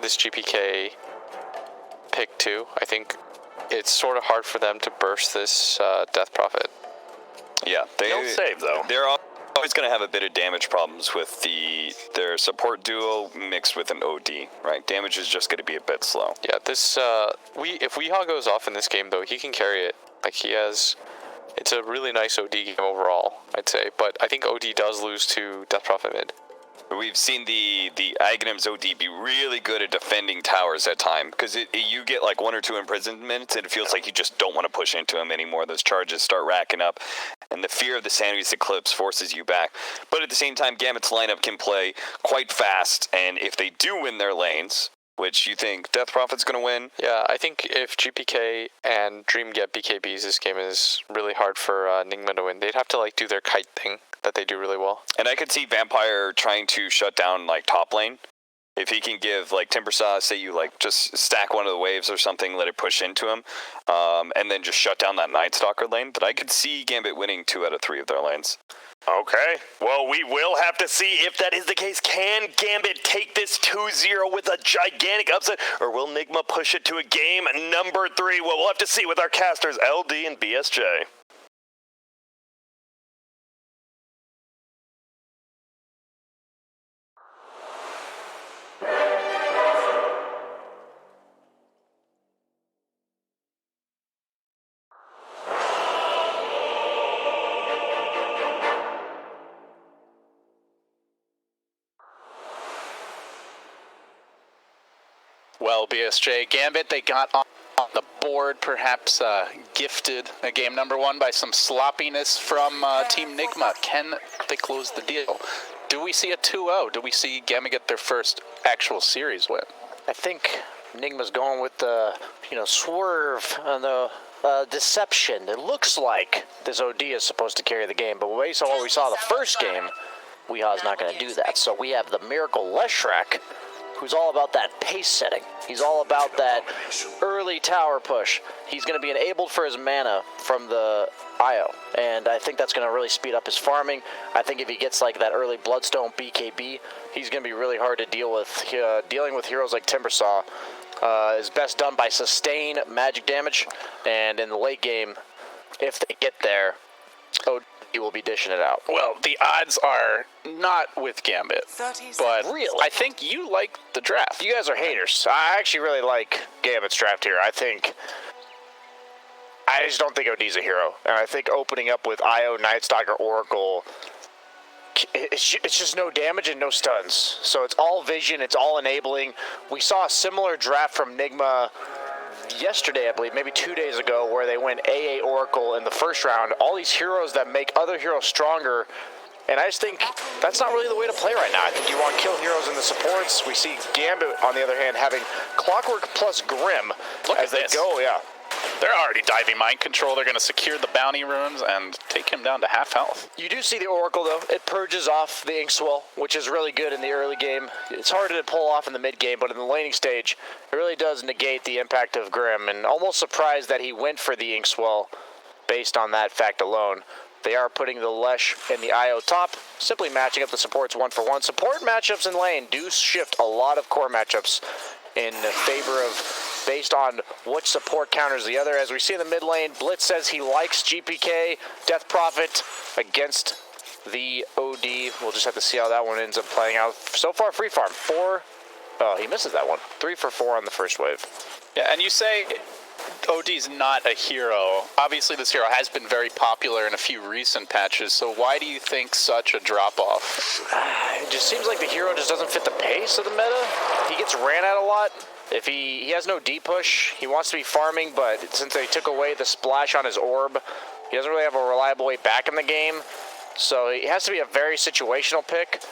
this GPK pick too. I think it's sort of hard for them to burst this Death Prophet. Yeah, they'll save though. They're always going to have a bit of damage problems with their support duo mixed with an OD, right? Damage is just going to be a bit slow. Yeah, this if Weehaw goes off in this game though, he can carry it. Like it's a really nice OD game overall, I'd say. But I think OD does lose to Death Prophet mid. We've seen the Aghanim's OD be really good at defending towers at time, because you get like 1 or 2 imprisonments and it feels like you just don't want to push into him anymore. Those charges start racking up, and the fear of the Sanity's Eclipse forces you back. But at the same time, Gambit's lineup can play quite fast, and if they do win their lanes, which you think Death Prophet's going to win? Yeah, I think if GPK and Dream get BKBs, this game is really hard for Nigma to win. They'd have to like do their kite thing that they do really well. And I could see Vampire trying to shut down like top lane. If he can give like Timbersaw, say you like just stack one of the waves or something, let it push into him, and then just shut down that Night Stalker lane. But I could see Gambit winning 2 out of 3 of their lanes. Okay, well, we will have to see if that is the case. Can Gambit take this 2-0 with a gigantic upset, or will Nigma push it to a game number 3? Well, we'll have to see with our casters, LD and BSJ. Well, BSJ, Gambit, they got on the board, perhaps gifted a game number 1 by some sloppiness from Team Nigma. Can they close the deal? Do we see a 2-0? Do we see Gambit get their first actual series win? I think Nigma's going with the, swerve and the deception. It looks like this OD is supposed to carry the game, but based on what we saw the first game, Weehaw's not going to do that. So we have the Miracle Leshrac, who's all about that pace setting. He's all about that early tower push. He's going to be enabled for his mana from the IO, and I think that's going to really speed up his farming. I think if he gets like that early Bloodstone BKB, he's going to be really hard to deal with. Dealing with heroes like Timbersaw is best done by sustain magic damage, and in the late game, if they get there, he will be dishing it out. Well, the odds are not with Gambit, but really, I think you like the draft. You guys are haters. I actually really like Gambit's draft here. I just don't think OD's a hero, and I think opening up with IO, Nightstalker, Oracle, it's just no damage and no stuns. So it's all vision, it's all enabling. We saw a similar draft from Nigma yesterday, I believe, maybe 2 days ago, where they went AA Oracle in the first round. All these heroes that make other heroes stronger, and I just think that's not really the way to play right now. I think you want to kill heroes in the supports. We see Gambit, on the other hand, having Clockwork plus Grim as they go, yeah. They're already diving mind control. They're going to secure the bounty runes and take him down to half health. You do see the Oracle, though. It purges off the Inkswell, which is really good in the early game. It's harder to pull off in the mid game, but in the laning stage, it really does negate the impact of Grim. And almost surprised that he went for the Inkswell based on that fact alone. They are putting the Lesh in the IO top, simply matching up the supports 1-for-1. Support matchups in lane do shift a lot of core matchups in favor of based on which support counters the other. As we see in the mid lane, Blitz says he likes GPK, Death Prophet against the OD. We'll just have to see how that one ends up playing out. So far, free farm. He misses that one. 3 for 4 on the first wave. Yeah, and you say OD's not a hero. Obviously, this hero has been very popular in a few recent patches, so why do you think such a drop-off? It just seems like the hero just doesn't fit the pace of the meta. He gets ran at a lot. If he has no D push, he wants to be farming, but since they took away the splash on his orb, he doesn't really have a reliable way back in the game. So he has to be a very situational pick,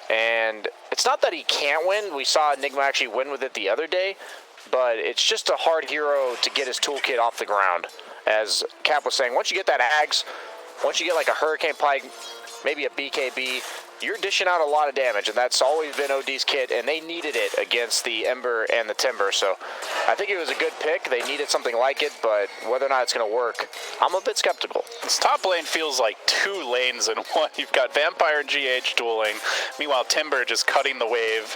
and it's not that he can't win. We saw Nigma actually win with it the other day, but it's just a hard hero to get his toolkit off the ground. As Cap was saying, once you get that Ags, once you get like a Hurricane Pike, maybe a BKB, you're dishing out a lot of damage, and that's always been OD's kit, and they needed it against the Ember and the Timber, so I think it was a good pick. They needed something like it, but whether or not it's going to work, I'm a bit skeptical. This top lane feels like 2 lanes in one. You've got Vampire and GH dueling, meanwhile Timber just cutting the wave.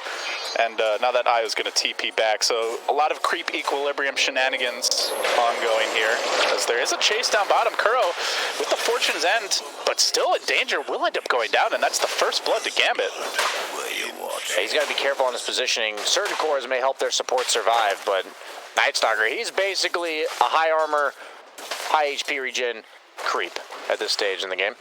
And now that I was going to TP back, so a lot of creep equilibrium shenanigans ongoing here, as there is a chase down bottom. Kuro with the Fortune's End, but still in danger, will end up going down, and that's the first blood to Gambit. Yeah, he's got to be careful on his positioning. Certain cores may help their support survive, but Nightstalker, he's basically a high armor, high HP regen creep at this stage in the game.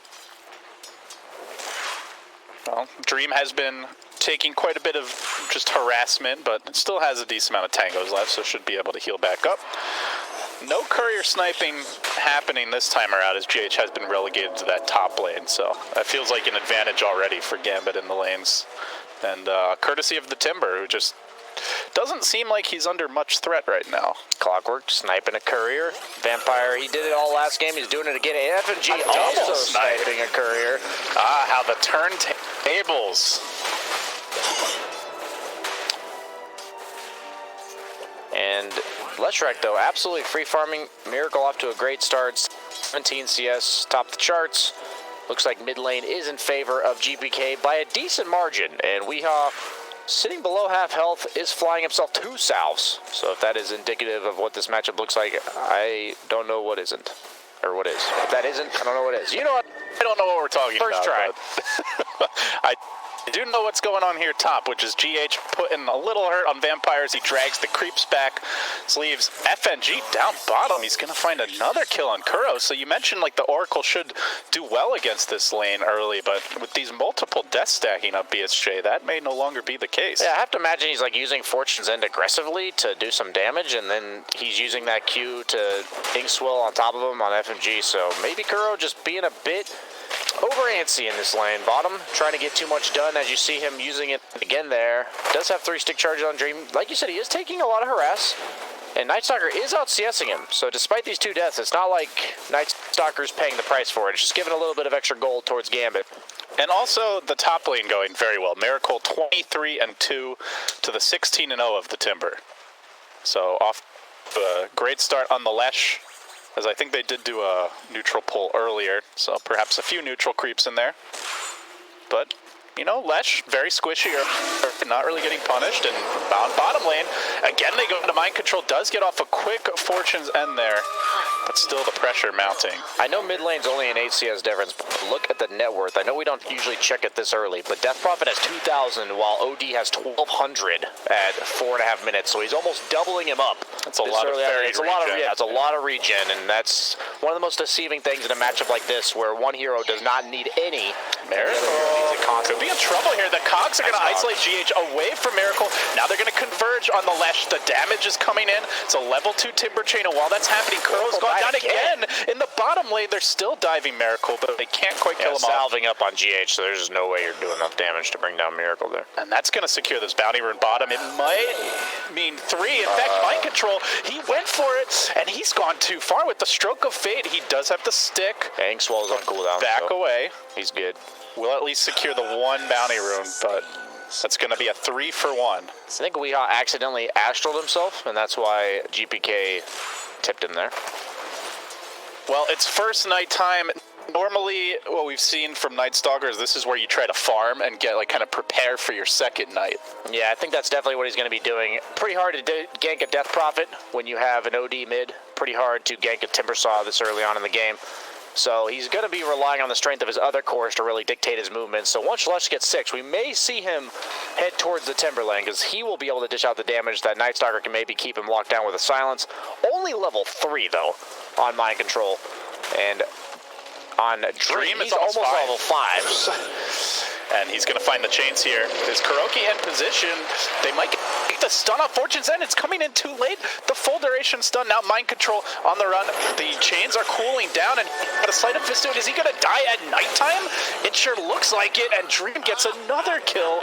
Well, Dream has been taking quite a bit of just harassment, but it still has a decent amount of tangos left, so should be able to heal back up. No courier sniping happening this time around, as GH has been relegated to that top lane, so that feels like an advantage already for Gambit in the lanes. And courtesy of the Timber, who just doesn't seem like he's under much threat right now. Clockwork sniping a courier. Vampire, he did it all last game. He's doing it again. FNG also sniping a courier. Ah, how the turntables. And Leshrac, though, absolutely free farming. Miracle off to a great start. 17 CS, top the charts. Looks like mid lane is in favor of GPK by a decent margin. And Weehaw, sitting below half health, is flying himself 2 salves. So if that is indicative of what this matchup looks like, I don't know what isn't. Or what is. If that isn't, I don't know what is. You know what? I don't know what we're talking about. First try. I do know what's going on here top, which is GH putting a little hurt on Vampires. He drags the creeps back. This leaves FNG down bottom. He's going to find another kill on Kuro. So you mentioned like the Oracle should do well against this lane early, but with these multiple deaths stacking up BSJ, that may no longer be the case. Yeah, I have to imagine he's like using Fortune's End aggressively to do some damage, and then he's using that Q to Ink Swill on top of him on FMG. So maybe Kuro just being a bit over antsy in this lane. Bottom, trying to get too much done, as you see him using it again there. Does have 3 stick charges on Dream. Like you said, he is taking a lot of harass, and Nightstalker is out CSing him. So despite these 2 deaths, it's not like Nightstalker's paying the price for it. It's just giving a little bit of extra gold towards Gambit. And also the top lane going very well. Miracle 23-2 to the 16-0 of the Timber. So off to a great start on the Lesh, as I think they did do a neutral pull earlier, so perhaps a few neutral creeps in there. But, you know, Lesh, very squishy, or not really getting punished, and bottom lane, again they go into mind control, does get off a quick Fortune's End there, but still the pressure mounting. I know mid lane's only an 8 CS difference, but look at the net worth. I know we don't usually check it this early, but Death Prophet has 2,000, while OD has 1,200 at 4.5 minutes, so he's almost doubling him up. That's a lot of varied regen. It's a lot of regen, and that's one of the most deceiving things in a matchup like this, where one hero does not need any. Miracle could be in trouble here. The Cogs are going to isolate GH away from Miracle. Now they're going to converge on the Lesh. The damage is coming in. It's a level 2 Timber Chain, and while that's happening, Kuro's gone down again. In the bottom lane, they're still diving Miracle, but they can't quite kill him off. Salving up on GH, so there's just no way you're doing enough damage to bring down Miracle there. And that's going to secure this bounty rune bottom. It might mean 3. In fact, Mind Control, he went for it, and he's gone too far with the Stroke of Fate. He does have the stick. Ink Swell's on cooldown. Back away. He's good. We'll at least secure the 1 bounty rune, but that's going to be a 3 for 1. I think Weehaw accidentally astraled himself, and that's why GPK tipped him there. Well, it's first nighttime. Normally, what we've seen from Nightstalker is this is where you try to farm and get, like, kind of prepare for your second night. Yeah, I think that's definitely what he's going to be doing. Pretty hard to gank a Death Prophet when you have an OD mid. Pretty hard to gank a Timbersaw this early on in the game. So he's going to be relying on the strength of his other cores to really dictate his movements. So once Lush gets 6, we may see him head towards the Timber lane, because he will be able to dish out the damage that Nightstalker can maybe keep him locked down with a silence. Only level 3, though, on Mind Control. And on Dream, he's almost level 5. And he's going to find the chains here. Is Kuroki in position? They might get the stun off Fortune's End. It's coming in too late. The full duration stun. Now Mind Control on the run. The chains are cooling down, and got a sleight of fist to it. Is he going to die at nighttime? It sure looks like it, and Dream gets another kill.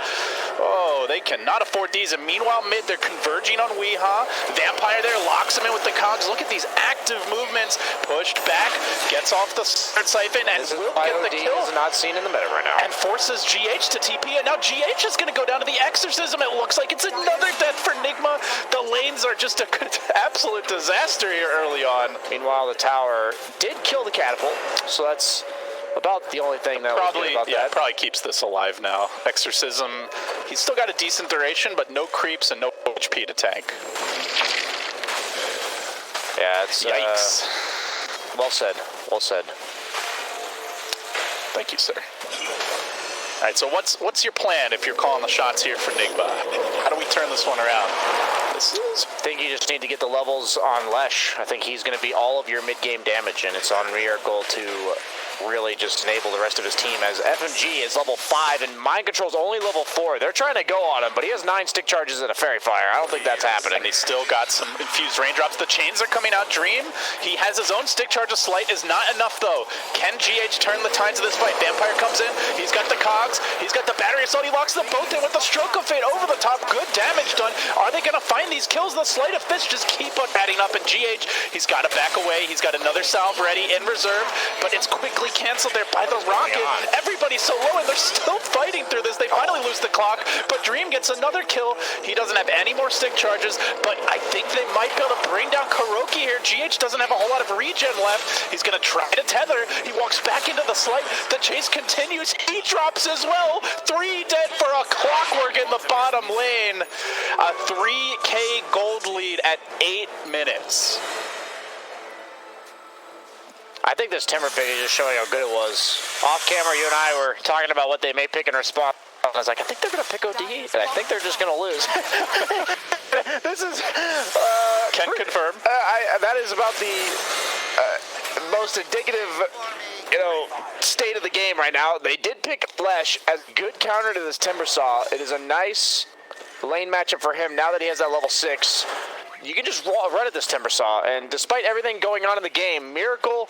Oh, they cannot afford these. And meanwhile, mid, they're converging on Weehaw. Vampire there locks him in with the cogs. Look at these active movements. Pushed back, gets off the siphon, and will get the kill. Is not seen in the meta right now. And forces GH to TP, and now GH is going to go down to the Exorcism. It looks like it's another death for Nigma. The lanes are just an absolute disaster here early on. Meanwhile, the tower did kill the catapult, so that's about the only thing that was good Probably, about yeah, that. probably keeps this alive now. Exorcism, he's still got a decent duration, but no creeps and no HP to tank. Yeah, it's Yikes. well said. Well said. Thank you, sir. All right, so what's your plan if you're calling the shots here for Nigma? How do we turn this one around? This is... I think you just need to get the levels on Lesh. I think he's going to be all of your mid-game damage, and it's on Miracle to really just enable the rest of his team, as FMG is level 5 and Mind Control's only level 4. They're trying to go on him, but he has 9 stick charges and a Fairy Fire. I don't think that's happening. And he's still got some infused raindrops. The chains are coming out. Dream, he has his own stick charge. A slight is not enough, though. Can GH turn the tides of this fight? Vampire comes in. He's got the cogs. He's got the battery assault. He locks them both in with the stroke of fate over the top. Good damage done. Are they going to find these kills? The sleight of fist just keep on adding up. And GH, he's got to back away. He's got another salve ready in reserve, but it's quickly canceled there by the rocket. Everybody's so low, and they're still fighting through this. They finally lose the clock, but Dream gets another kill. He doesn't have any more stick charges, but I think they might be able to bring down Kuroki here. GH doesn't have a whole lot of regen left. He's going to try to tether. He walks back into the slight. The chase continues. He drops as well. 3 dead for a clockwork in the bottom lane. A 3K gold lead at 8 minutes. I think this Timber pick is just showing how good it was. Off camera, you and I were talking about what they may pick in response. I was like, I think they're going to pick OD, and I think they're just going to lose. This is... Can confirm. That is about the most indicative, state of the game right now. They did pick Flesh as good counter to this Timbersaw. It is a nice lane matchup for him now that he has that level 6. You can just run at this Timbersaw, and despite everything going on in the game, Miracle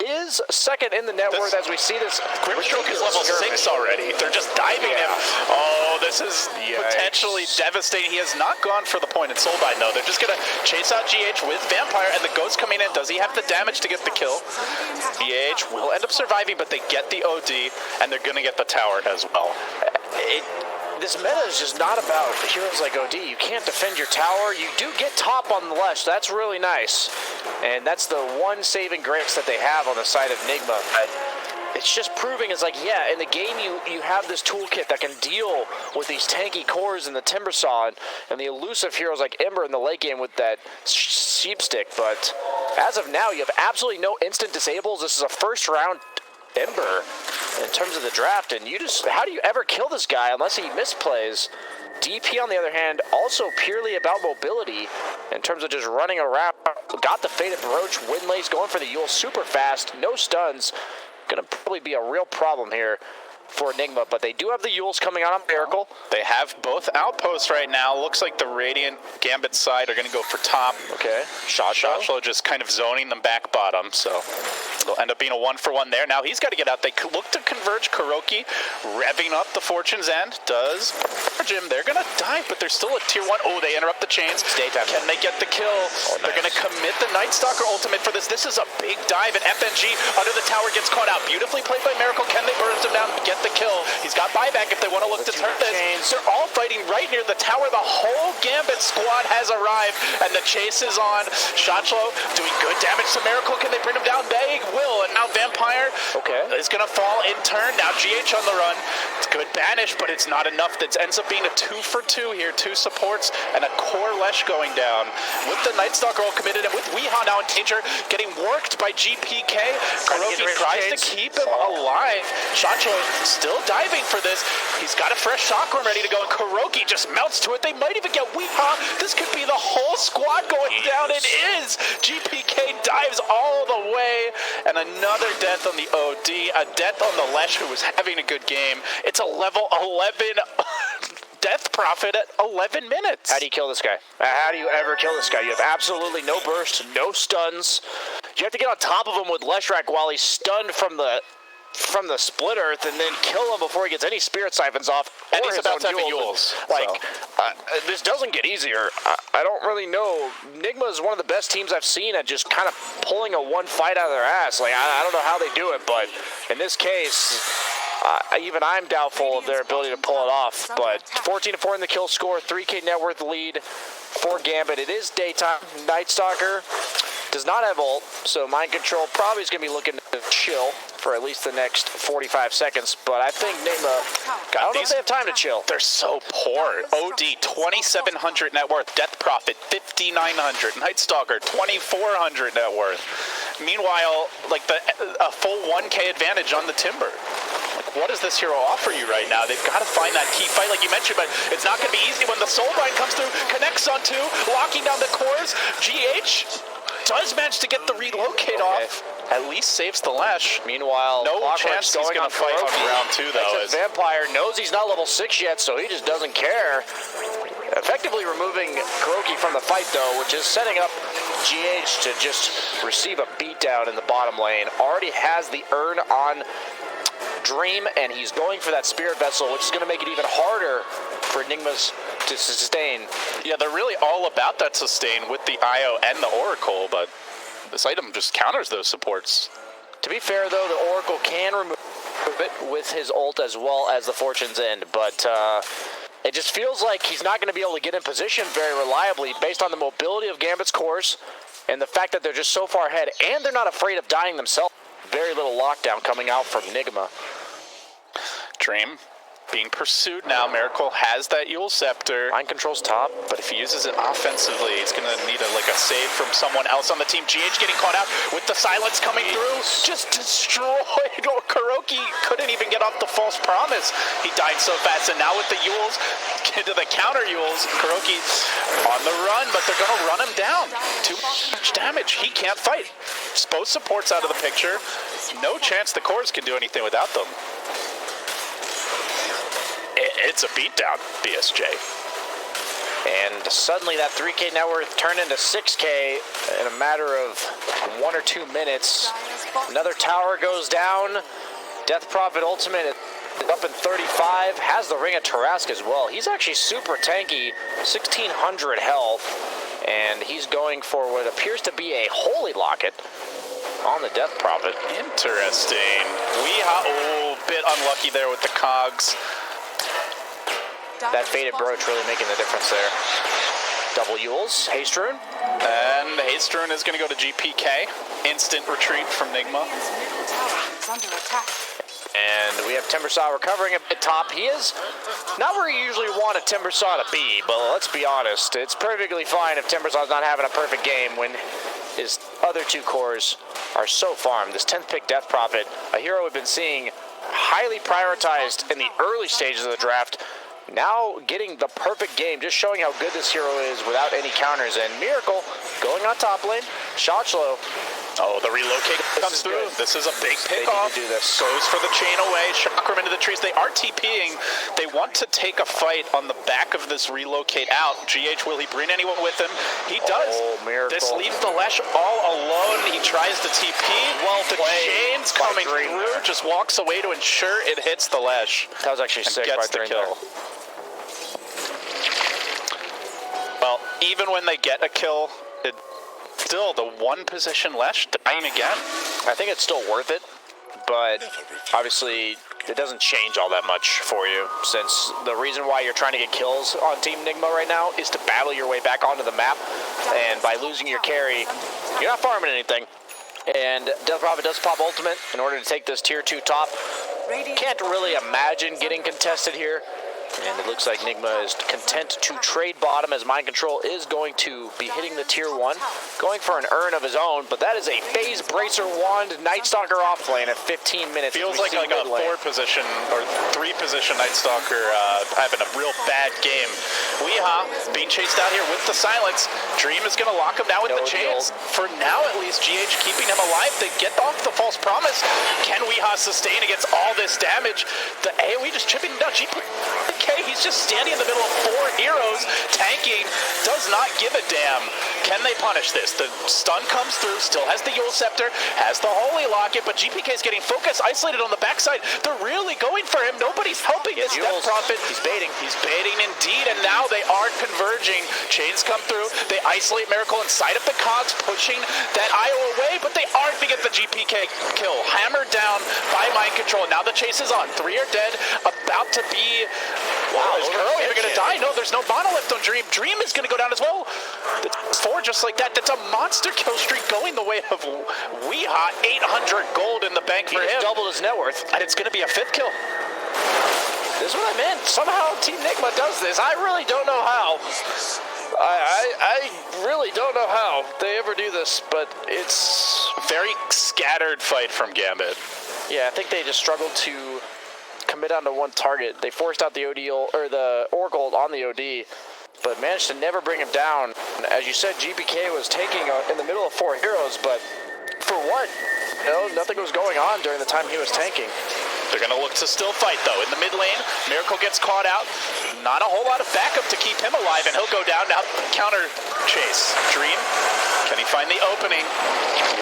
is second in the net worth as we see this. Grimstroke is level 6 already. They're just diving him. Oh, this is potentially devastating. He has not gone for the point in Soulbind, though. They're just going to chase out GH with Vampire, and the Ghost coming in. Does he have the damage to get the kill? GH will end up surviving, but they get the OD, and they're going to get the tower as well. This meta is just not about heroes like OD. You can't defend your tower. You do get top on the Lesh. That's really nice. And that's the one saving grace that they have on the side of Nigma. It's just proving, it's like, yeah, in the game you have this toolkit that can deal with these tanky cores and the Timbersaw and the elusive heroes like Ember in the late game with that sheep stick. But as of now, you have absolutely no instant disables. This is a first round Ember in terms of the draft, and how do you ever kill this guy unless he misplays? DP, on the other hand, also purely about mobility in terms of just running around. Got the Fated Baroche, Windlace going for the Yule super fast, no stuns. Gonna probably be a real problem here for Nigma, but they do have the Yules coming out on Miracle. They have both outposts right now. Looks like the Radiant Gambit side are going to go for top. Okay. Shotshlow just kind of zoning them back bottom, so it'll end up being a 1-for-1 there. Now he's got to get out. They look to converge Kuroki, revving up the Fortune's End. Does converge him. They're going to dive, but they're still a tier 1. Oh, they interrupt the chains. Daytime. Can they get the kill? Oh, they're going to commit the Night Stalker ultimate for this. This is a big dive, and FNG under the tower gets caught out. Beautifully played by Miracle. Can they burst him down? Get the kill. He's got buyback if they want to look to turn this. They're all fighting right near the tower. The whole Gambit squad has arrived, and the chase is on. Shotshlow doing good damage to Miracle. Can they bring him down? They will, and now Vampire is going to fall in turn. Now GH on the run. It's good banish, but it's not enough. That ends up being a 2-for-2 here. 2 supports and a core Lesh going down. With the Night Stalker all committed, and with Weehaw now in danger, getting worked by GPK. Kuroki tries to keep him alive. Shotshlow still diving for this. He's got a fresh chakram ready to go, and Kuroki just melts to it. They might even get Weehaw. This could be the whole squad going down. It is. GPK dives all the way, and another death on the OD. A death on the Lesh, who was having a good game. It's a level 11 death profit at 11 minutes. How do you kill this guy? How do you ever kill this guy? You have absolutely no burst, no stuns. You have to get on top of him with Leshrac while he's stunned from the split earth, and then kill him before he gets any spirit siphons off. And he's about to have Yules. This doesn't get easier. I don't really know. Nigma is one of the best teams I've seen at just kind of pulling a one fight out of their ass. I don't know how they do it, but in this case, even I'm doubtful of their ability to pull it off. But 14-4 in the kill score, 3K net worth lead for Gambit. It is daytime. Night Stalker does not have ult, so Mind Control probably is going to be looking to chill for at least the next 45 seconds, but I think Nigma, I don't know if they have time to chill. They're so poor. OD, 2,700 net worth. Death Prophet, 5,900. Night Stalker, 2,400 net worth. Meanwhile, like a full 1K advantage on the Timber. Like, what does this hero offer you right now? They've got to find that key fight, like you mentioned, but it's not going to be easy when the Soulbind comes through, connects on two, locking down the cores. GH does manage to get the relocate off. At least saves the Lash. Meanwhile, no Clockwork's chance he's going going on to fight on round 2, though. As Vampire knows he's not level 6 yet, so he just doesn't care. Effectively removing Kuroki from the fight, though, which is setting up GH to just receive a beatdown in the bottom lane. Already has the urn on Dream, and he's going for that Spirit Vessel, which is going to make it even harder for Nigmas to sustain. Yeah, they're really all about that sustain with the IO and the Oracle, but this item just counters those supports. To be fair, though, the Oracle can remove it with his ult as well as the Fortune's End, but it just feels like he's not going to be able to get in position very reliably based on the mobility of Gambit's cores and the fact that they're just so far ahead, and they're not afraid of dying themselves. Very little lockdown coming out from Nigma. Dream being pursued now. Miracle has that Yule Scepter. Mind control's top. But if he uses it offensively, he's going to need a save from someone else on the team. GH getting caught out with the silence coming through. Just destroyed. Kuroki couldn't even get off the false promise. He died so fast. And now with the Yules, into the counter Yules, Kuroki on the run, but they're going to run him down. Too much damage. He can't fight. Both supports out of the picture. No chance the cores can do anything without them. It's a beatdown, BSJ. And suddenly that 3K net worth turned into 6K in a matter of 1 or 2 minutes. Another tower goes down. Death Prophet Ultimate is up in 35. Has the Ring of Tarask as well. He's actually super tanky. 1,600 health. And he's going for what appears to be a Holy Locket on the Death Prophet. Interesting. Oh, bit unlucky there with the cogs. That Faded Brooch really making the difference there. Double Yules, Haste Rune. And the Haste Rune is going to go to GPK. Instant retreat from Nigma. And we have Timbersaw recovering at top. He is not where you usually want a Timbersaw to be, but let's be honest. It's perfectly fine if Timbersaw's not having a perfect game when his other 2 cores are so farmed. This 10th pick Death Prophet, a hero we've been seeing highly prioritized in the early stages of the draft, now getting the perfect game, just showing how good this hero is without any counters. And Miracle going on top lane. Shotchlo. Oh, the relocate comes through. Good. This is a big They pick off. need to do this. Goes for the chain away. Chakram into the trees. They are TPing. They want to take a fight on the back of this relocate out. GH, will he bring anyone with him? He does. Oh, Miracle. This leaves the Lesh all alone. He tries to TP. Well, the chain's coming through. There. Just walks away to ensure it hits the Lesh. That was actually sick by gets the Dream kill. Well, even when they get a kill, still the 1 position Lesh dying again. I think it's still worth it, but obviously it doesn't change all that much for you, since the reason why you're trying to get kills on Team Nigma right now is to battle your way back onto the map, and by losing your carry, you're not farming anything. And Death Prophet does pop ultimate in order to take this tier 2 top. Can't really imagine getting contested here. And it looks like Nigma is content to trade bottom, as Mind Control is going to be hitting the tier 1, going for an urn of his own, but that is a Phase Bracer Wand Night Stalker off lane at 15 minutes. Feels like a 4 position or 3 position Night Stalker having a real bad game. Weehaw being chased out here with the silence. Dream is going to lock him down with the chains. For now, at least, GH keeping him alive. They get off the false promise. Can Weehaw sustain against all this damage? The AoE just chipping down. Okay, he's just standing in the middle of 4 heroes, tanking, does not give a damn. Can they punish this? The stun comes through, still has the Yule Scepter, has the Holy Locket, but GPK is getting focused, isolated on the backside. They're really going for him. Nobody's helping this Death Prophet. He's baiting. He's baiting indeed, and now they are converging. Chains come through. They isolate Miracle inside of the cogs, pushing that IO away, but they aren't to get the GPK kill. Hammered down by Mind Control. Now the chase is on. 3 are dead, about to be Wow, is Kuro even going to die? No, there's no monolith on Dream. Dream is going to go down as well. It's 4 just like that. That's a monster kill streak going the way of Weeha. 800 gold in the bank He for him. just doubled his net worth. And it's going to be a 5th kill. This is what I meant. Somehow Team Nigma does this. I really don't know how. I really don't know how they ever do this, but it's Very scattered fight from Gambit. yeah. I think they just struggled to commit onto one target. They forced out the OD or the Orgold on the OD, but managed to never bring him down. As you said, GPK was taking in the middle of 4 heroes, but for what? No, nothing was going on during the time he was tanking. They're going to look to still fight, though. In the mid lane, Miracle gets caught out. Not a whole lot of backup to keep him alive, and he'll go down. Now, counter chase. Dream, can he find the opening?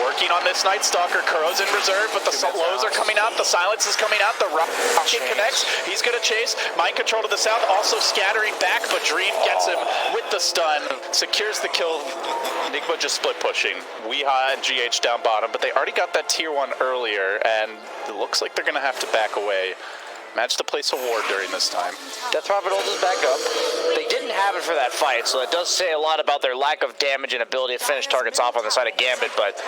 Working on this Night Stalker. Kuro's in reserve, but the lows are coming out. The silence is coming out. The rocket connects. He's going to chase. Mind control to the south, also scattering back, but Dream gets him with the stun. Secures the kill. Nigma just split pushing. Weeha and GH down bottom, but they already got that tier 1 earlier, and it looks like they're going to have to back away. Managed to place a ward during this time. Death Prophet ult is back up. They didn't have it for that fight, so that does say a lot about their lack of damage and ability to finish targets off on the side of Gambit, but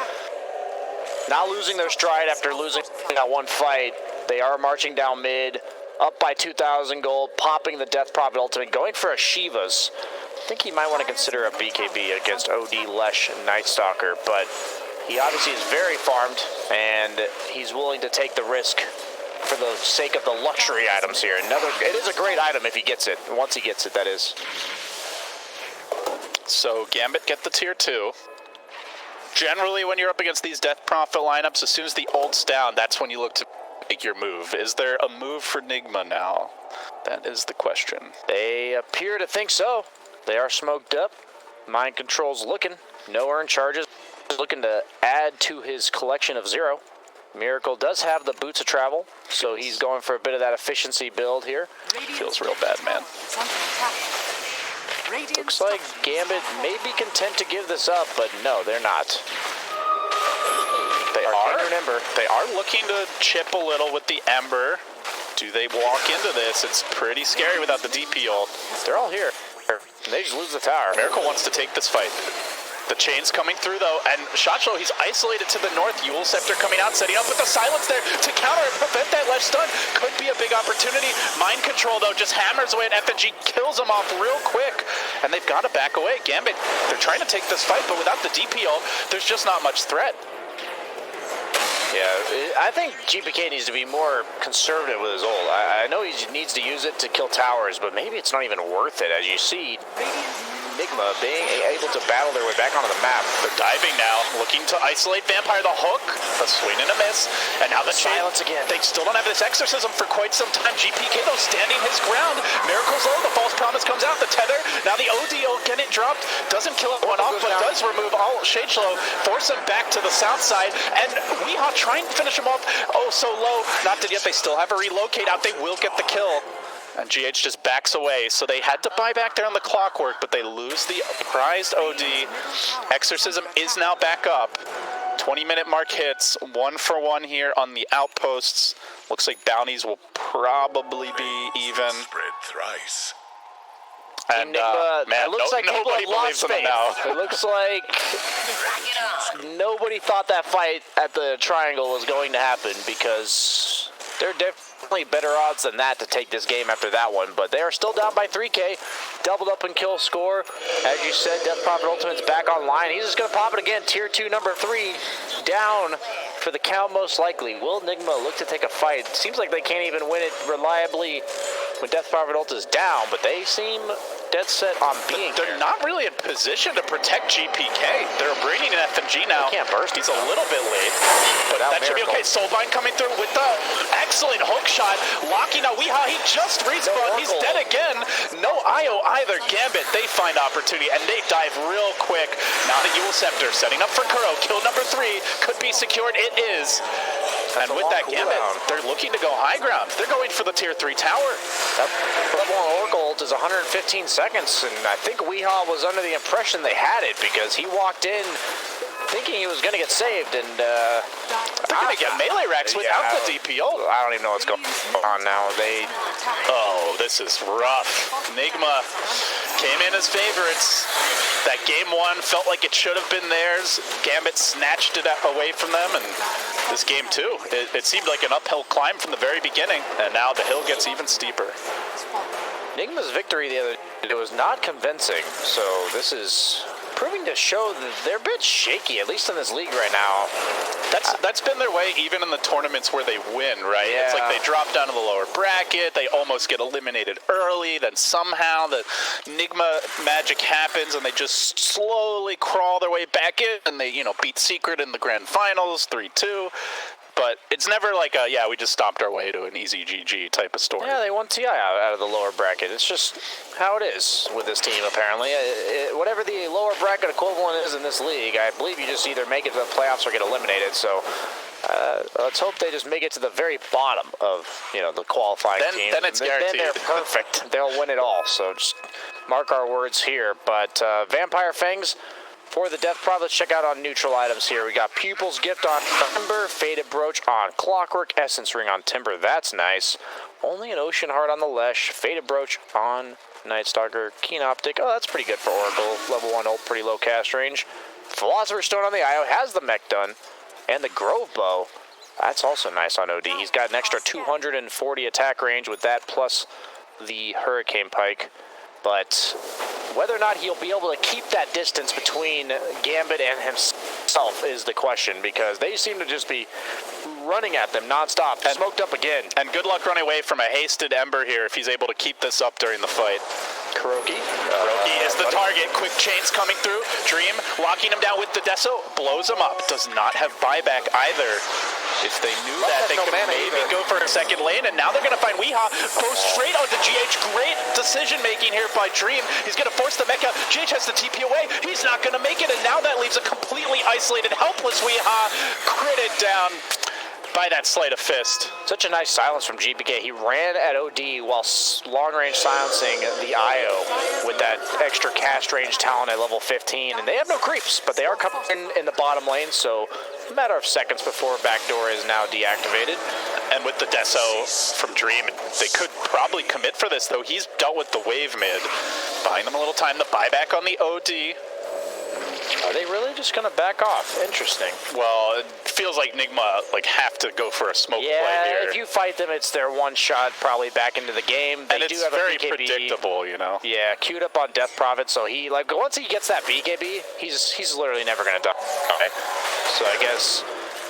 not losing their stride after losing that one fight. They are marching down mid, up by 2,000 gold, popping the Death Prophet ultimate, going for a Shiva's. I think he might want to consider a BKB against OD Lesh Night Stalker, but he obviously is very farmed, and he's willing to take the risk for the sake of the luxury items here. It is a great item if he gets it. Once he gets it, that is. So Gambit get the tier 2. Generally, when you're up against these Death Prophet lineups, as soon as the ult's down, that's when you look to make your move. Is there a move for Nigma now? That is the question. They appear to think so. They are smoked up. Mind control's looking. No earn charges. Looking to add to his collection of 0. Miracle does have the boots of travel, so he's going for a bit of that efficiency build here. Feels real bad, man. Looks like Gambit may be content to give this up, but no, they're not. They are looking to chip a little with the Ember. Do they walk into this? It's pretty scary without the DP ult. They're all here. They just lose the tower. Miracle wants to take this fight. The chain's coming through, though, and Shotshlow, he's isolated to the north. Eul Scepter coming out, setting up with the silence there to counter and prevent that left stun. Could be a big opportunity. Mind control, though, just hammers away at FNG, kills him off real quick, and they've got to back away. Gambit, they're trying to take this fight, but without the DP ult, there's just not much threat. Yeah, I think GPK needs to be more conservative with his ult. I know he needs to use it to kill towers, but maybe it's not even worth it. As you see, Nigma being able to battle their way back onto the map. They're diving now, looking to isolate Vampire. The hook, a swing and a miss, and now the silence again. They still don't have this exorcism for quite some time. GPK, though, standing his ground. Miracle's low, the false promise comes out, the tether. Now the ODO getting dropped, doesn't kill one off, but does remove all Shadeshlow, force him back to the south side, and Weeha trying to finish him off. Oh, so low. Not that yet, they still have a relocate out. They will get the kill. And GH just backs away, so they had to buy back there on the clockwork, but they lose the prized OD. Exorcism is now back up. 20-minute mark hits, 1 for 1 here on the outposts. Looks like bounties will probably be even. Spread thrice. And man, it looks like people nobody have lost believes in them faith. now. It looks like nobody thought that fight at the Triangle was going to happen, because they're definitely better odds than that to take this game after that one, but they are still down by 3K. Doubled up in kill score. As you said, Death Prophet Ultimate's back online. He's just going to pop it again. Tier 2, number 3, down for the count most likely. Will Nigma look to take a fight? Seems like they can't even win it reliably when Death Prophet Ult is down, but they seem dead set on being They're not really in position to protect GPK. They're bringing an FNG now. They can't burst. He's a little bit late, but Without that should be Miracle. okay. Soulbind coming through with the excellent hook shot. Locking out Weeha. He just respawned. He's dead again. No IO either. Gambit, they find opportunity, and they dive real quick. Now the Eul Scepter setting up for Kuro. Kill number 3 could be secured. It is. And with that Gambit, they're looking to go high ground. They're going for the tier 3 tower. That level 1 Oracle ult is 115 seconds, and I think Weeha was under the impression they had it, because he walked in thinking he was going to get saved, and They're going to get melee racks without the DPO. I don't even know what's going on now. Oh, this is rough. Nigma came in as favorites. That game one felt like it should have been theirs. Gambit snatched it away from them, and this game too. It seemed like an uphill climb from the very beginning, and now the hill gets even steeper. Nigma's victory the other day was not convincing, so this is proving to show that they're a bit shaky, at least in this league right now. That's been their way even in the tournaments where they win, right? Yeah. It's like they drop down to the lower bracket, they almost get eliminated early, then somehow the Nigma magic happens and they just slowly crawl their way back in, and they, beat Secret in the grand finals 3-2. But it's never like we just stomped our way to an easy GG type of story. Yeah, they won TI out of the lower bracket. It's just how it is with this team, apparently. Whatever the lower bracket equivalent is in this league, I believe you just either make it to the playoffs or get eliminated. So let's hope they just make it to the very bottom of the qualifying team. Then it's guaranteed. Then they're perfect. They'll win it all. So just mark our words here. But Vampire Fangs, for the Death Prophet, check out on neutral items here. We got Pupil's Gift on Timber, Faded Brooch on Clockwork, Essence Ring on Timber. That's nice. Only an Ocean Heart on the Lesh, Faded Brooch on Night Stalker, Keen Optic. Oh, that's pretty good for Oracle. Level 1 ult, pretty low cast range. Philosopher's Stone on the IO has the mech done. And the Grove Bow, that's also nice on OD. He's got an extra 240 attack range with that, plus the Hurricane Pike. But whether or not he'll be able to keep that distance between Gambit and himself is the question, because they seem to just be running at them nonstop. Smoked up again. And good luck running away from a hasted Ember here if he's able to keep this up during the fight. Kuroki. Kuroki is the target. Quick chains coming through. Dream locking him down with the Deso. Blows him up. Does not have buyback either. If they knew that, they could maybe go for a second lane, and now they're going to find Weehaw. Goes straight onto GH. Great decision-making here by Dream. He's going to force the mecha. GH has the TP away. He's not going to make it, and now that leaves a completely isolated, helpless Weehaw. Critted down by that sleight of fist. Such a nice silence from GPK. He ran at OD while long-range silencing the IO with that extra cast range talent at level 15. And they have no creeps, but they are coming in the bottom lane, so a matter of seconds before backdoor is now deactivated. And with the Deso from Dream, they could probably commit for this, though. He's dealt with the wave mid. Buying them a little time. The buyback on the OD. Are they really just going to back off? Interesting. Well, it feels like Nigma have to go for a smoke play here. Yeah, if you fight them, it's their one shot probably back into the game. They and do it's have very a BKB. predictable, Yeah, queued up on Death Prophet, so he once he gets that BKB, he's literally never going to die. Okay. So I guess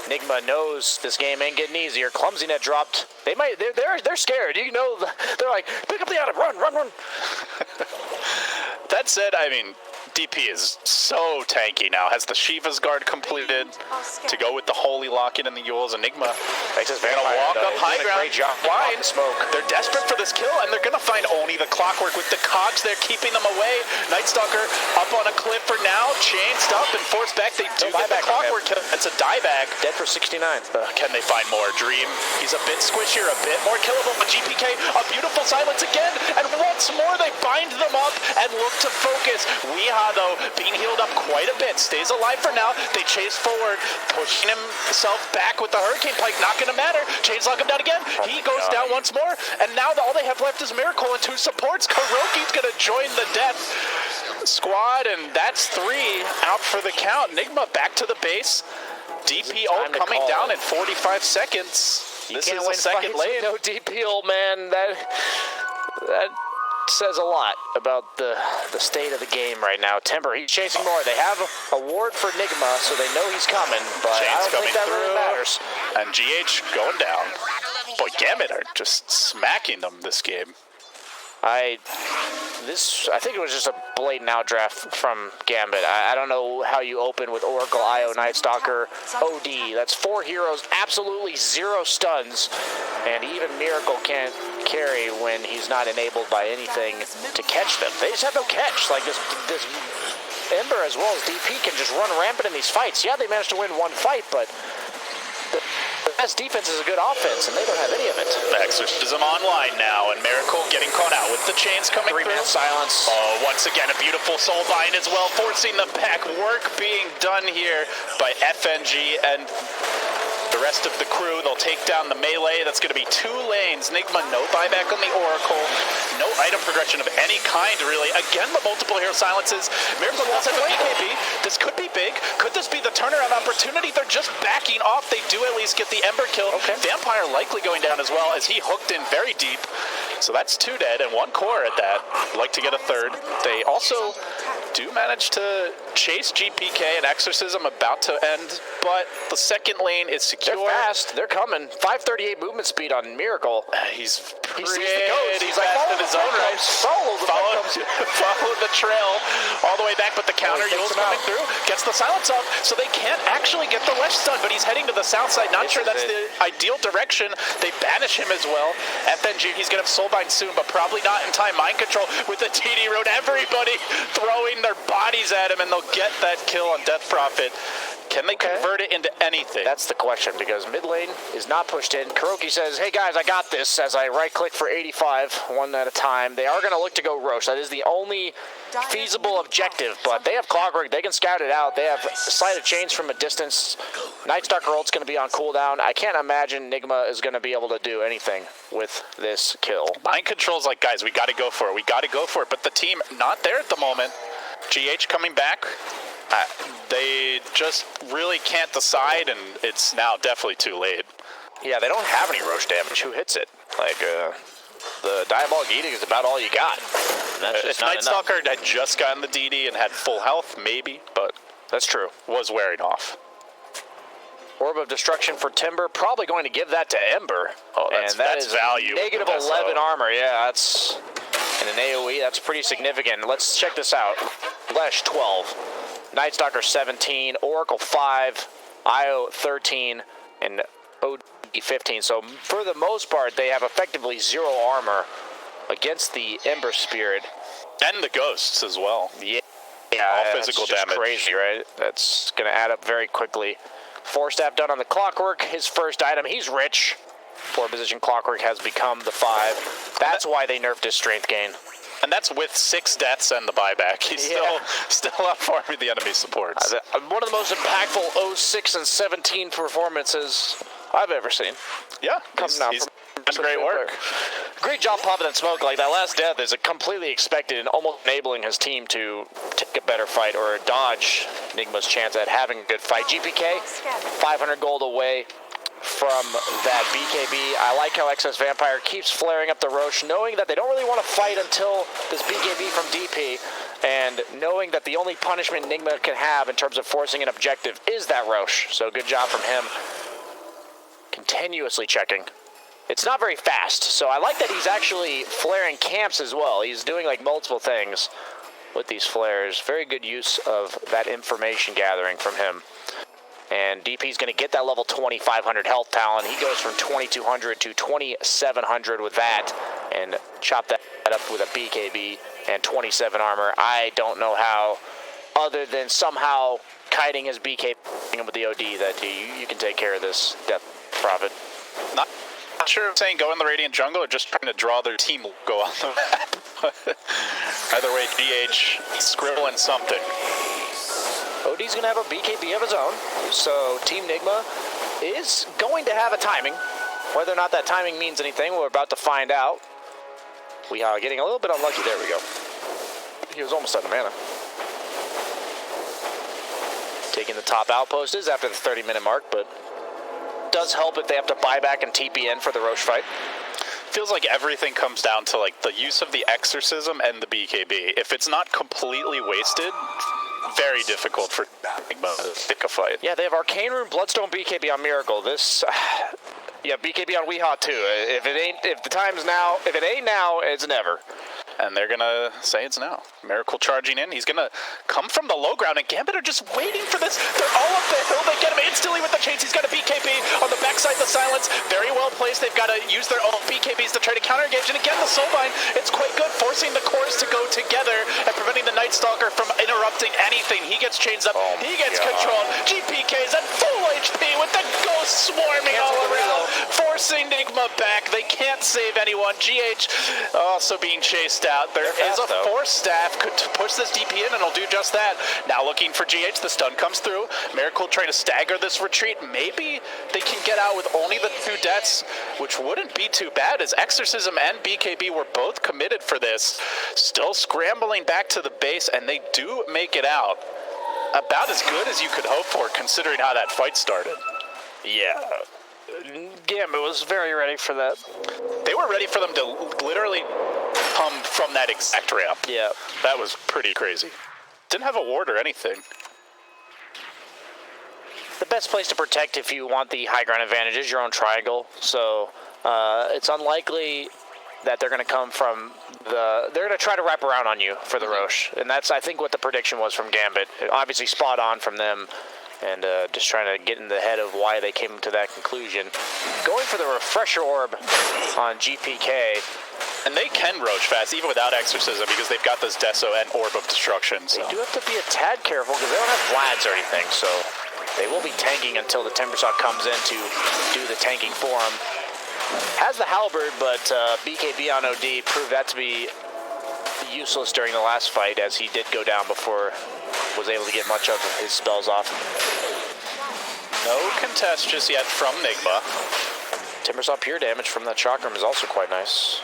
Nigma knows this game ain't getting easier. Clumsy Net dropped. They're scared. They're like, pick up the item, run. That said, DP is so tanky now. Has the Shiva's Guard completed to go with the Holy Locket and the Yules. Enigma makes his gonna walk up high ground. Great job. Blind smoke. They're desperate for this kill, and they're gonna find Oni the Clockwork with the cogs there, keeping them away. Night Stalker up on a cliff for now, chained up and forced back. They do get the Clockwork kill. It's a dieback. Dead for 69. Can they find more? Dream. He's a bit squishier, a bit more killable. But GPK, a beautiful silence again, and once more they bind them up and look to focus. Weehaw, though, being healed up quite a bit, stays alive for now. They chase forward, pushing himself back with the Hurricane Pike. Not going to matter. Chains lock him down again. He goes down once more, and now all they have left is Miracle and 2 supports. Kuroki's going to join the death squad, and that's 3 out for the count. Nigma back to the base. DP ult coming down in 45 seconds. This is a second lane. No DP ult, man. That says a lot about the state of the game right now. Timber, he's chasing more. They have a ward for Nigma, so they know he's coming, but I don't think that really matters. And GH going down. Boy, Gambit are just smacking them this game. I think it was just a blatant outdraft from Gambit. I don't know how you open with Oracle, IO, Night Stalker, OD. That's 4 heroes, absolutely 0 stuns, and even Miracle can't carry when he's not enabled by anything to catch them. They just have no catch. Like this Ember as well as DP can just run rampant in these fights. Yeah, they managed to win 1 fight, but best defense is a good offense, and they don't have any of it. The Exorcism online now, and Miracle getting caught out with the chains coming through. 3-minute silence. Oh, once again, a beautiful soulbind as well, forcing the back. Work being done here by FNG and the rest of the crew. They'll take down the melee. That's going to be 2 lanes. Nigma, no buyback on the Oracle. No item progression of any kind, really. Again, the multiple hero silences. Miracle wants at the BKB. This could be big. Could this be the turnaround opportunity? They're just backing off. They do at least get the Ember kill. Okay. Vampire likely going down as well, as he hooked in very deep. So that's 2 dead and 1 core at that. Like to get a 3rd. They also do manage to chase GPK, and Exorcism about to end, but the second lane is secure. They're fast. They're coming. 538 movement speed on Miracle. He sees the ghost. He's like, follow in his own right. Follow the trail all the way back, but the counter Yule's coming through. Gets the silence up, so they can't actually get the ledge stun, but he's heading to the south side. Not sure that's the ideal direction. They banish him as well. FNG, he's going to have Soulbind soon, but probably not in time. Mind control with the TD road. Everybody throwing their bodies at him, and they'll get that kill on Death Prophet. Can they convert it into anything? That's the question, because mid lane is not pushed in. Kuroki says, hey guys, I got this, as I right-click for 85, 1 at a time. They are going to look to go Roche. That is the only feasible objective, but they have Clockwork. They can scout it out. They have sight of chains from a distance. Nightstalker ult's going to be on cooldown. I can't imagine Nigma is going to be able to do anything with this kill. Mind control's like, guys, we got to go for it. We got to go for it, but the team not there at the moment. GH coming back. They just really can't decide, and it's now definitely too late. Yeah, they don't have any Roche damage. Who hits it? Like, the Diabolic Edict is about all you got. That's just if Nightstalker had just gotten the DD and had full health, maybe, but that's true. Was wearing off. Orb of Destruction for Timber, probably going to give that to Ember. Oh, that's value. Negative 11 armor, yeah, that's in an AoE, that's pretty significant. Let's check this out. Lesh 12, Nightstalker 17, Oracle 5, Io 13, and OD 15. So for the most part, they have effectively 0 armor against the Ember Spirit. And the Ghosts as well. Yeah, all physical damage. Crazy, right? That's going to add up very quickly. 4-staff done on the Clockwork, his first item. He's rich. 4-position Clockwork has become the 5. That's why they nerfed his strength gain. And that's with 6 deaths and the buyback. He's still out farming the enemy supports. One of the most impactful 06 and 17 performances I've ever seen. Yeah, coming out from great work. Great job popping that smoke. Like, that last death is completely expected and almost enabling his team to take a better fight or dodge Nigma's chance at having a good fight. GPK, 500 gold away from that BKB. I like how Excess Vampire keeps flaring up the Roche, knowing that they don't really want to fight until this BKB from DP, and knowing that the only punishment Nigma can have in terms of forcing an objective is that Roche. So good job from him. Continuously checking. It's not very fast, so I like that he's actually flaring camps as well. He's doing like multiple things with these flares. Very good use of that information gathering from him. And DP's going to get that level 2500 health talent. He goes from 2200 to 2700 with that, and chop that up with a BKB and 27 armor. I don't know how, other than somehow kiting his BKB with the OD, that you can take care of this Death Prophet. Not sure if saying go in the Radiant Jungle or just trying to draw their team go on the map. Either way, DH scribbling something. OD's going to have a BKB of his own, so Team Nigma is going to have a timing. Whether or not that timing means anything, we're about to find out. We are getting a little bit unlucky. There we go. He was almost out of mana. Taking the top outpost is after the 30-minute mark, but does help if they have to buy back and TP in for the Roche fight. Feels like everything comes down to like the use of the Exorcism and the BKB. If it's not completely wasted, very difficult for Nigma to pick a fight. Yeah, they have Arcane Rune, Bloodstone, BKB on Miracle. This, yeah, BKB on Weehaw too. If the time's now, if it ain't now, it's never. And they're going to say it's now. Miracle charging in. He's going to come from the low ground, and Gambit are just waiting for this. They're all up the hill. They get him instantly with the chains. He's got a BKB on the backside, the silence. Very well placed. They've got to use their own BKBs to try to counter-engage. And again, the Soulbind, it's quite good, forcing the cores to go together and preventing the Night Stalker from interrupting anything. He gets chains up. He gets controlled. GPK's at full HP with the ghost swarming all around, forcing Nigma back. They can't save anyone. GH also being chased out. There is a force staff could push this DP in, and it'll do just that. Now looking for GH. The stun comes through. Miracle trying to stagger this retreat. Maybe they can get out with only the 2 deaths, which wouldn't be too bad, as Exorcism and BKB were both committed for this. Still scrambling back to the base, and they do make it out. About as good as you could hope for, considering how that fight started. Yeah. Gambit was very ready for that. They were ready for them to literally come from that exact ramp. Yeah. That was pretty crazy. Didn't have a ward or anything. The best place to protect if you want the high ground advantage is your own triangle. So it's unlikely that they're going to come from they're going to try to wrap around on you for the Roche. And that's, I think, what the prediction was from Gambit. Obviously spot on from them. And just trying to get in the head of why they came to that conclusion. Going for the refresher orb on GPK. And they can roach fast, even without Exorcism, because they've got this Deso and Orb of Destruction. So. They do have to be a tad careful, because they don't have Vlads or anything, so they will be tanking until the Timbersaw comes in to do the tanking for them. Has the Halberd, but BKB on OD proved that to be useless during the last fight, as he did go down before was able to get much of his spells off. No contest just yet from Nigma. Timbersaw pure damage from that chakram is also quite nice.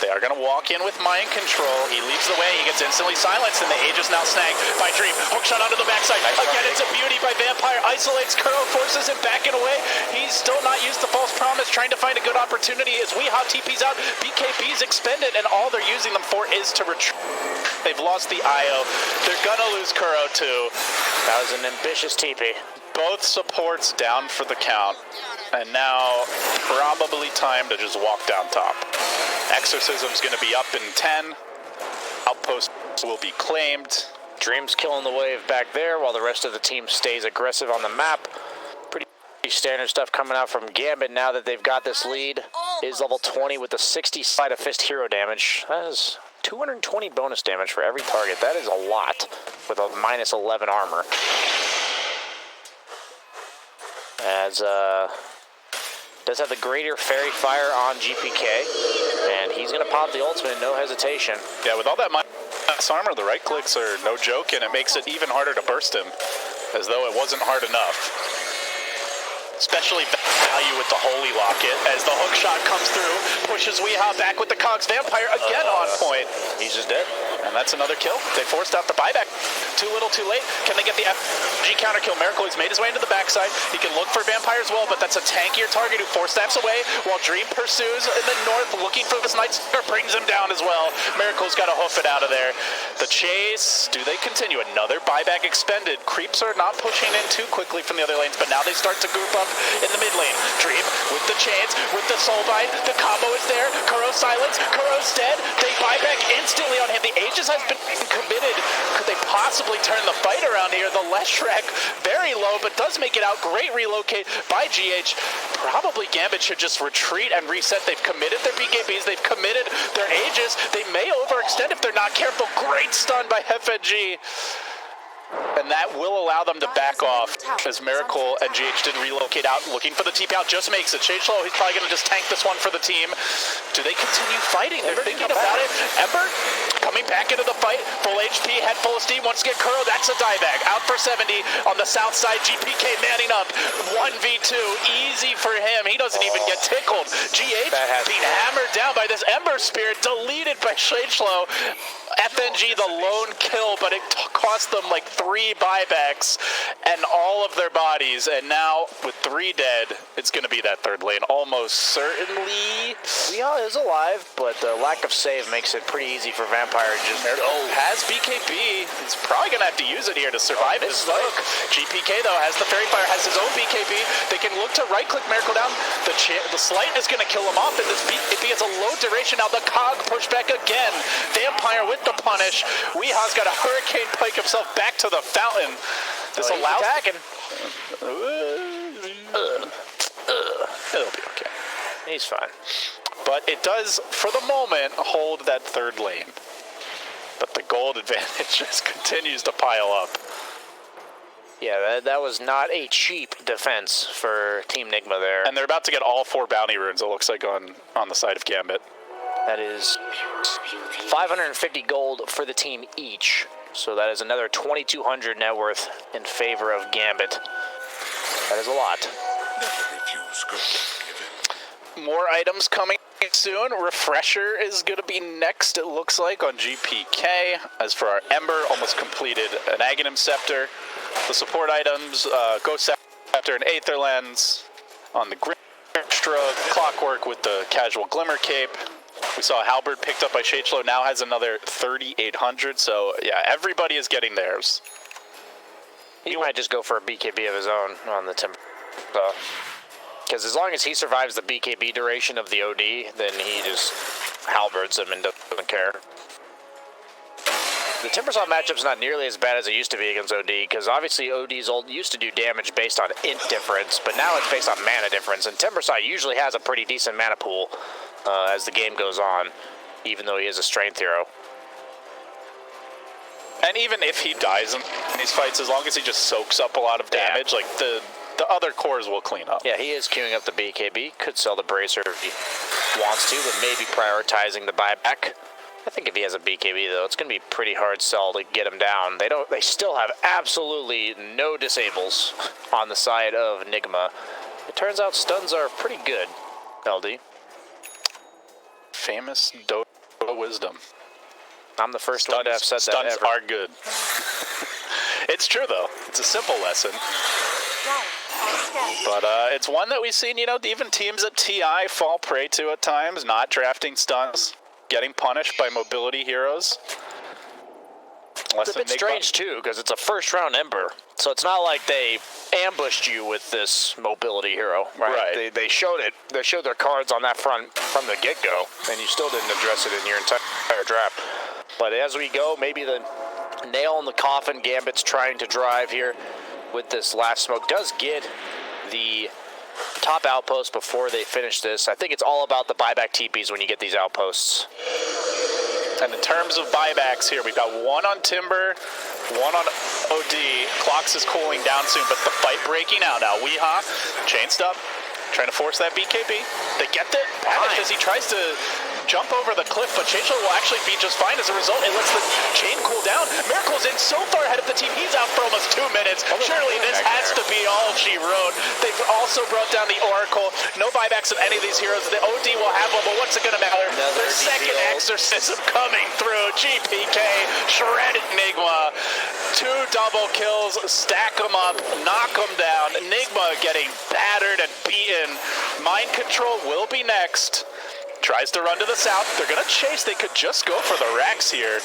They are going to walk in with mind control. He leads the way. He gets instantly silenced, and the Age is now snagged by Dream. Hookshot onto the backside. Again, it's a beauty by Vampire. Isolates Kuro, forces him back and away. He's still not used the false promise, trying to find a good opportunity as Weehaw TP's out. BKB's expended, and all they're using them for is to retreat. They've lost the IO. They're going to lose Kuro, too. That was an ambitious TP. Both supports down for the count. And now, probably time to just walk down top. Exorcism's going to be up in 10. Outpost will be claimed. Dream's killing the wave back there while the rest of the team stays aggressive on the map. Pretty standard stuff coming out from Gambit now that they've got this lead. Is level 20 with the 60 sleight of fist hero damage. That is 220 bonus damage for every target. That is a lot with a minus 11 armor. As does have the greater fairy fire on GPK, and he's going to pop the ultimate, no hesitation. Yeah, with all that minus armor, the right clicks are no joke, and it makes it even harder to burst him, as though it wasn't hard enough. Especially value with the Holy Locket, as the hook shot comes through, pushes Weehaw back with the Cogs. Vampire again on point. He's just dead. And that's another kill. They forced out the buyback. Too little, too late. Can they get the FG counter kill? Miracle, he's made his way into the backside. He can look for Vampire as well, but that's a tankier target who 4 steps away, while Dream pursues in the north, looking for this Night Stalker, brings him down as well. Miracle's got to hoof it out of there. The chase, do they continue? Another buyback expended. Creeps are not pushing in too quickly from the other lanes, but now they start to group up in the mid lane. Dream with the chains, with the soulbind. The combo is there. Kuro silence. Kuro's dead. They buy back instantly on him. The Aegis has been committed. Could they possibly turn the fight around here? The Leshrek very low, but does make it out. Great relocate by GH. Probably Gambit should just retreat and reset. They've committed their BKBs. They've committed their Aegis. They may overextend if they're not careful. Great stun by FNG. And that will allow them to back off, as Miracle and GH did relocate out, looking for the TP out, just makes it. Shade Slow, he's probably going to just tank this one for the team. Do they continue fighting? They're thinking about it. Ember coming back into the fight, full HP, head full of steam, wants to get Kuro, that's a dieback. Out for 70 on the south side, GPK manning up, 1v2, easy for him. He doesn't even get tickled. GH being hammered down by this Ember Spirit, deleted by Shade Slow. FNG the lone kill, but it cost them like 3 buybacks and all of their bodies, and now with 3 dead, it's going to be that third lane almost certainly. Weehaw is alive, but the lack of save makes it pretty easy for Vampire to just Has BKB. He's probably going to have to use it here to survive his smoke. GPK, though, has the Fairy Fire, has his own BKB. They can look to right-click Miracle down. The Slight is going to kill him off, and this BKB is a low duration. Now the Cog pushback again. Vampire with the punish. Weeha's got a Hurricane Pike himself back to the fountain. This allows... attacking. It'll be okay. He's fine. But it does, for the moment, hold that third lane. But the gold advantage just continues to pile up. Yeah, that was not a cheap defense for Team Nigma there. And they're about to get all 4 bounty runes, it looks like, on the side of Gambit. That is 550 gold for the team each. So that is another 2,200 net worth in favor of Gambit. That is a lot. More items coming soon. Refresher is going to be next, it looks like, on GPK. As for our Ember, almost completed an Aghanim Scepter. The support items, Ghost Scepter and Aether Lens. On the Grimstroke, Clockwork with the Casual Glimmer Cape. We saw Halberd picked up by Shachelo, now has another 3,800. So, yeah, everybody is getting theirs. He might just go for a BKB of his own on the Timber. Because as long as he survives the BKB duration of the OD, then he just halberds him and doesn't care. The Timbersaw matchup's not nearly as bad as it used to be against OD, because obviously OD's used to do damage based on int difference, but now it's based on mana difference, and Timbersaw usually has a pretty decent mana pool as the game goes on, even though he is a strength hero. And even if he dies in these fights, as long as he just soaks up a lot of damage, like the other cores will clean up. Yeah, he is queuing up the BKB. Could sell the Bracer if he wants to, but maybe prioritizing the buyback. I think if he has a BKB, though, it's going to be pretty hard sell to get him down. They still have absolutely no disables on the side of Nigma. It turns out stuns are pretty good, LD. Famous Dota wisdom. I'm the first one to have said that Stuns ever. are good. It's true, though. It's a simple lesson. But it's one that we've seen, even teams at TI fall prey to at times, not drafting stuns, getting punished by mobility heroes. It's a bit strange, too, because it's a first-round Ember. So it's not like they ambushed you with this mobility hero, right? They showed it. They showed their cards on that front from the get-go, and you still didn't address it in your entire draft. But as we go, maybe the nail in the coffin Gambit's trying to drive here with this last smoke does get the top outpost before they finish this. I think it's all about the buyback TPs when you get these outposts. And in terms of buybacks here, we've got one on Timber, one on OD. Clocks is cooling down soon, but the fight breaking out now. Weeha, chainsed up, trying to force that BKB. They get it banished as he tries to jump over the cliff, but Shachelo will actually be just fine as a result. It lets the chain cool down. Miracle's in so far ahead of the team. He's out for almost 2 minutes. Surely this has to be all she wrote. They've also brought down the Oracle. No buybacks of any of these heroes. The OD will have one, but what's it going to matter? Their second exorcism coming through. GPK, shredded Nigma. 2 double kills, stack them up, knock them down. Nigma getting battered and beaten. Mind Control will be next. Tries to run to the south. They're going to chase. They could just go for the racks here.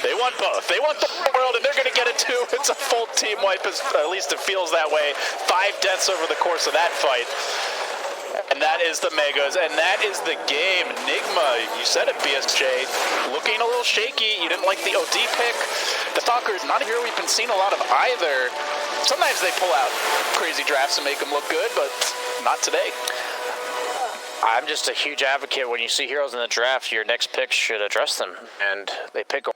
They want both. They want the world, and they're going to get it too. It's a full team wipe, at least it feels that way. 5 deaths over the course of that fight. And that is the Megas, and that is the game. Nigma, you said it, BSJ, looking a little shaky. You didn't like the OD pick. The Stalker's not a hero we've been seeing a lot of either. Sometimes they pull out crazy drafts and make them look good, but not today. I'm just a huge advocate when you see heroes in the draft, your next pick should address them, and they pick